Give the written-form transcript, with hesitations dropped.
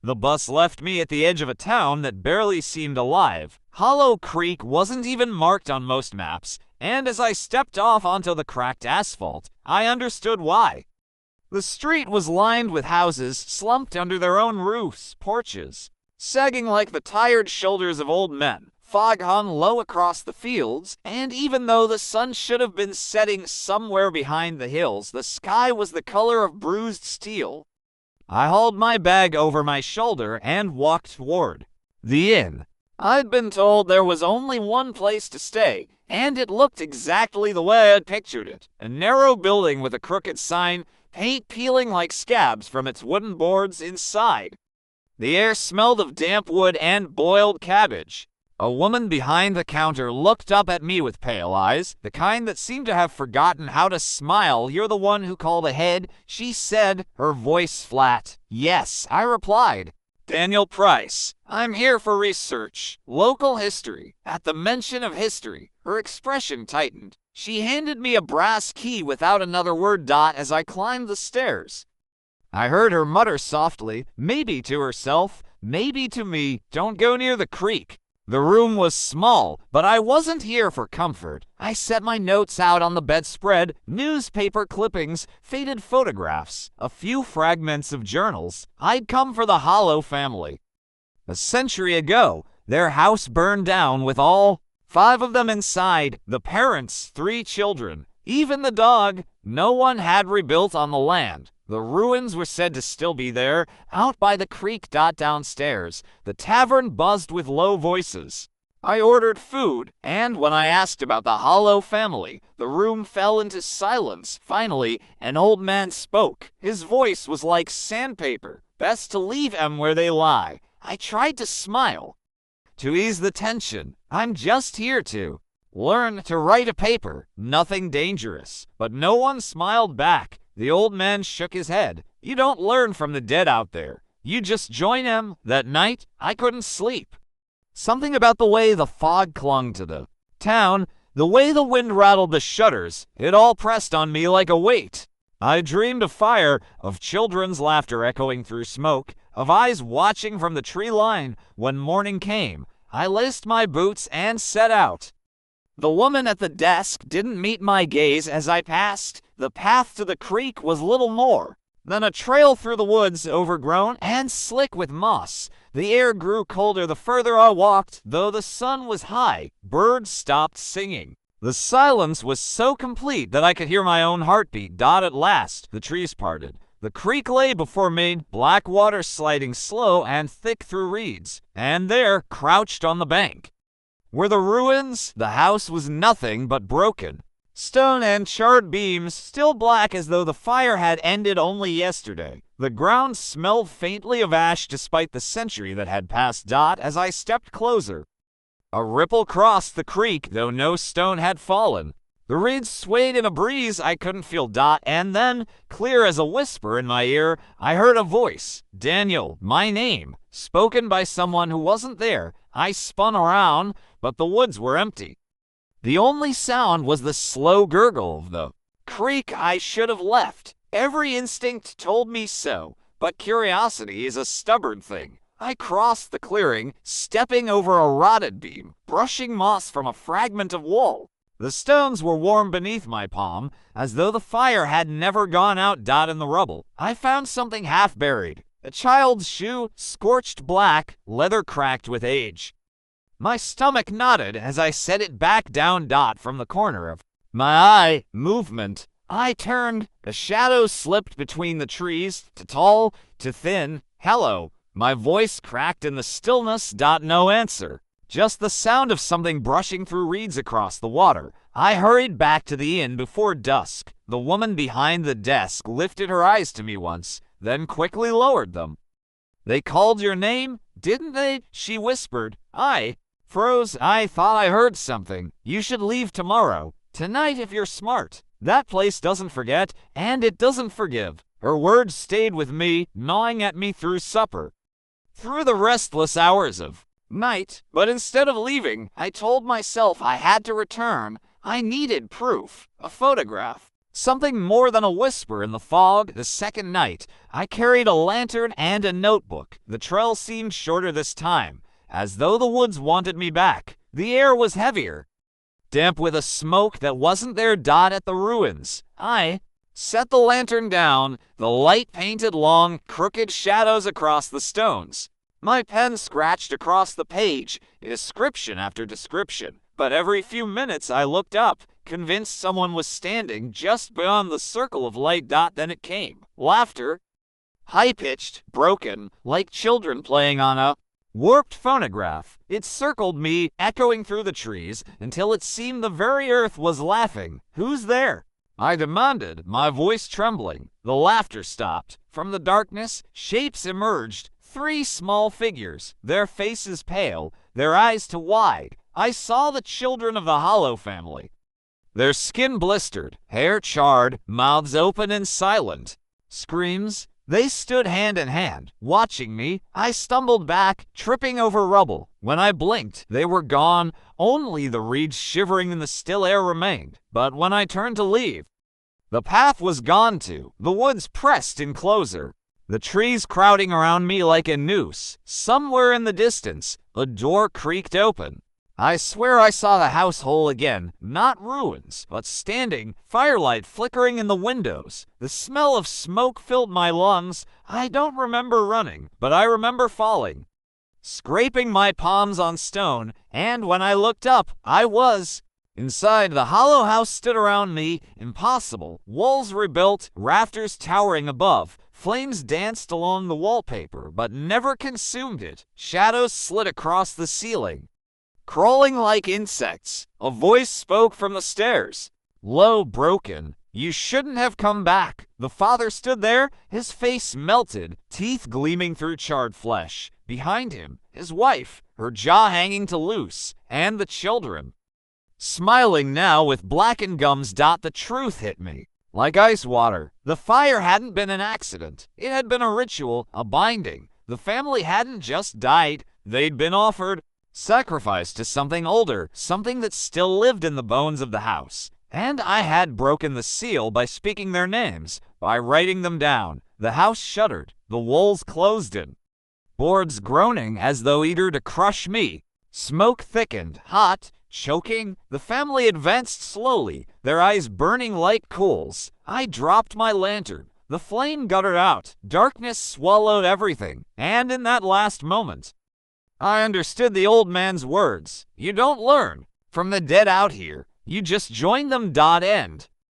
The bus left me at the edge of a town that barely seemed alive. Hollow Creek wasn't even marked on most maps, and as I stepped off onto the cracked asphalt, I understood why. The street was lined with houses slumped under their own roofs, porches, sagging like the tired shoulders of old men. Fog hung low across the fields, and even though the sun should have been setting somewhere behind the hills, the sky was the color of bruised steel. I hauled my bag over my shoulder and walked toward the inn. I'd been told there was only one place to stay, and it looked exactly the way I'd pictured it. A narrow building with a crooked sign, paint peeling like scabs from its wooden boards inside. The air smelled of damp wood and boiled cabbage. A woman behind the counter looked up at me with pale eyes, the kind that seemed to have forgotten how to smile. "You're the one who called ahead," she said, her voice flat. "Yes," I replied. "Daniel Price. I'm here for research. Local history." At the mention of history, her expression tightened. She handed me a brass key without another word. As I climbed the stairs, I heard her mutter softly, maybe to herself, maybe to me, "Don't go near the creek." The room was small, but I wasn't here for comfort. I set my notes out on the bedspread, newspaper clippings, faded photographs, a few fragments of journals. I'd come for the Hollow family. A century ago, their house burned down with all 5 of them inside, the parents, 3 children, even the dog. No one had rebuilt on the land. The ruins were said to still be there, out by the creek. Downstairs, the tavern buzzed with low voices. I ordered food, and when I asked about the Hollow family, the room fell into silence. Finally, an old man spoke. His voice was like sandpaper. "Best to leave 'em where they lie." I tried to smile, to ease the tension. "I'm just here to learn to write a paper. Nothing dangerous." But no one smiled back. The old man shook his head. "You don't learn from the dead out there. You just join them." That night, I couldn't sleep. Something about the way the fog clung to the town, the way the wind rattled the shutters, it all pressed on me like a weight. I dreamed of fire, of children's laughter echoing through smoke, of eyes watching from the tree line. When morning came, I laced my boots and set out. The woman at the desk didn't meet my gaze as I passed. The path to the creek was little more than a trail through the woods, overgrown and slick with moss. The air grew colder the further I walked, though the sun was high. Birds stopped singing. The silence was so complete that I could hear my own heartbeat. At last, the trees parted. The creek lay before me, black water sliding slow and thick through reeds. And there, crouched on the bank, were the ruins. The house was nothing but broken stone and charred beams, still black as though the fire had ended only yesterday. The ground smelled faintly of ash despite the century that had passed. As I stepped closer, a ripple crossed the creek, though no stone had fallen. The reeds swayed in a breeze I couldn't feel. And then, clear as a whisper in my ear, I heard a voice. "Daniel," my name, spoken by someone who wasn't there. I spun around, but the woods were empty. The only sound was the slow gurgle of the creek. I should have left. Every instinct told me so, but curiosity is a stubborn thing. I crossed the clearing, stepping over a rotted beam, brushing moss from a fragment of wall. The stones were warm beneath my palm, as though the fire had never gone out. In the rubble, I found something half buried. A child's shoe, scorched black, leather cracked with age. My stomach knotted as I set it back down. From the corner of my eye movement, I turned. The shadows slipped between the trees, to tall, to thin. "Hello." My voice cracked in the stillness. No answer. Just the sound of something brushing through reeds across the water. I hurried back to the inn before dusk. The woman behind the desk lifted her eyes to me once, then quickly lowered them. "They called your name, didn't they?" she whispered. I froze. I thought I heard something. "You should leave tomorrow. Tonight if you're smart. That place doesn't forget, and it doesn't forgive." Her words stayed with me, gnawing at me through supper, through the restless hours of night. But instead of leaving, I told myself I had to return. I needed proof, a photograph, Something more than a whisper in the fog. The second night, I carried a lantern and a notebook. The trail seemed shorter this time, as though the woods wanted me back. The air was heavier, damp with a smoke that wasn't there. At the ruins, I set the lantern down. The light painted long, crooked shadows across the stones. My pen scratched across the page, description after description. But every few minutes I looked up, convinced someone was standing just beyond the circle of light. Then it came. Laughter, high-pitched, broken, like children playing on a warped phonograph. It circled me, echoing through the trees, until it seemed the very earth was laughing. "Who's there?" I demanded, my voice trembling. The laughter stopped. From the darkness, shapes emerged. 3 small figures, their faces pale, their eyes too wide. I saw the children of the Hollow family. Their skin blistered, hair charred, mouths open and silent. Screams. They stood hand in hand, watching me. I stumbled back, tripping over rubble. When I blinked, they were gone. Only the reeds shivering in the still air remained. But when I turned to leave, the path was gone too. The woods pressed in closer, the trees crowding around me like a noose. Somewhere in the distance, a door creaked open. I swear I saw the house whole again, not ruins, but standing, firelight flickering in the windows. The smell of smoke filled my lungs. I don't remember running, but I remember falling, scraping my palms on stone, and when I looked up, I was inside. The hollow house stood around me, impossible. Walls rebuilt, rafters towering above. Flames danced along the wallpaper, but never consumed it. Shadows slid across the ceiling, crawling like insects. A voice spoke from the stairs, low, broken. "You shouldn't have come back." The father stood there, his face melted, teeth gleaming through charred flesh. Behind him, his wife, her jaw hanging to loose, and the children, smiling now with blackened gums. The truth hit me like ice water. The fire hadn't been an accident. It had been a ritual, a binding. The family hadn't just died. They'd been offered sacrifice to something older, something that still lived in the bones of the house. And I had broken the seal by speaking their names, by writing them down. The house shuddered, the walls closed in, boards groaning as though eager to crush me. Smoke thickened, hot, choking. The family advanced slowly, their eyes burning like coals. I dropped my lantern. The flame guttered out. Darkness swallowed everything. And in that last moment, I understood the old man's words. "You don't learn from the dead out here. You just join them." End.